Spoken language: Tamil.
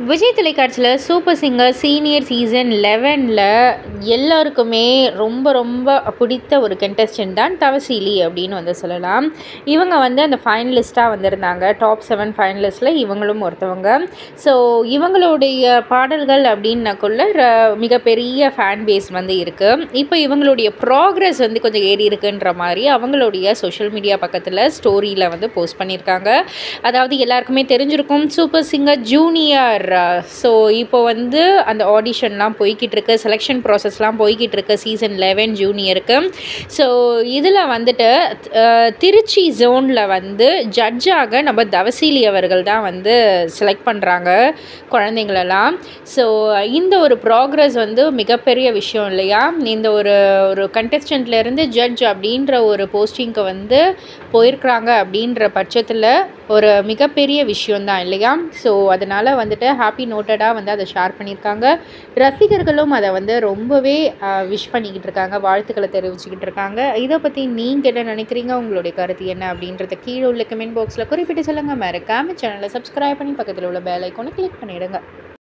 விஜய் தொலைக்காட்சியில் சூப்பர் சிங்கர் சீனியர் சீசன் 11ல் எல்லாருக்குமே ரொம்ப ரொம்ப பிடித்த ஒரு கண்டஸ்டன்ட் தான் தவசீலி அப்படின்னு வந்து சொல்லலாம். இவங்க வந்து அந்த ஃபைனலிஸ்ட்டாக வந்திருந்தாங்க. டாப் 7 ஃபைனலிஸ்ட்டில் இவங்களும் ஒருத்தவங்க. ஸோ இவங்களுடைய பாடல்கள் அப்படின்னக்குள்ள மிகப்பெரிய ஃபேன் பேஸ் வந்து இருக்குது. இப்போ இவங்களுடைய ப்ராக்ரஸ் வந்து கொஞ்சம் ஏறி இருக்குன்ற மாதிரி அவங்களுடைய சோஷியல் மீடியா பக்கத்தில் ஸ்டோரியில் வந்து போஸ்ட் பண்ணியிருக்காங்க. அதாவது எல்லாருக்குமே தெரிஞ்சிருக்கும், சூப்பர் சிங்கர் ஜூனியர். ஸோ இப்போ வந்து அந்த ஆடிஷன்லாம் போய்கிட்டு இருக்கு, செலெக்ஷன் ப்ராசஸ்லாம் போய்கிட்டு இருக்கு சீசன் 11 ஜூனியருக்கு. ஸோ இதில் வந்துட்டு திருச்சி ஜோனில் வந்து ஜட்ஜாக நம்ம தவசீலி அவர்கள் தான் வந்து செலக்ட் பண்ணுறாங்க குழந்தைங்களெல்லாம். ஸோ இந்த ஒரு ப்ராக்ரஸ் வந்து மிகப்பெரிய விஷயம் இல்லையா? இந்த ஒரு ஒரு கண்டெஸ்டன்ட்லேருந்து ஜட்ஜ் அப்படின்ற ஒரு போஸ்டிங்க்கு வந்து போயிருக்கிறாங்க அப்படின்ற பட்சத்தில் ஒரு மிகப்பெரிய விஷயந்தான் இல்லையா? ஸோ அதனால் வந்துட்டு ஹாப்பி நோட்டடாக வந்து அதை ஷேர் பண்ணியிருக்காங்க. ரசிகர்களும் அதை வந்து ரொம்பவே விஷ் பண்ணிக்கிட்டு இருக்காங்க, வாழ்த்துக்களை தெரிவிச்சுக்கிட்டு இருக்காங்க. இதை பற்றி நீங்கள் என்ன நினைக்கிறீங்க? உங்களுடைய கருத்து என்ன அப்படின்றத கீழே உள்ள கமெண்ட் பாக்ஸில் குறிப்பிட்டு சொல்லுங்கள். மறக்காமல் சேனலை சப்ஸ்கிரைப் பண்ணி பக்கத்தில் உள்ள பெல் ஐக்கானை கிளிக் பண்ணிவிடுங்க.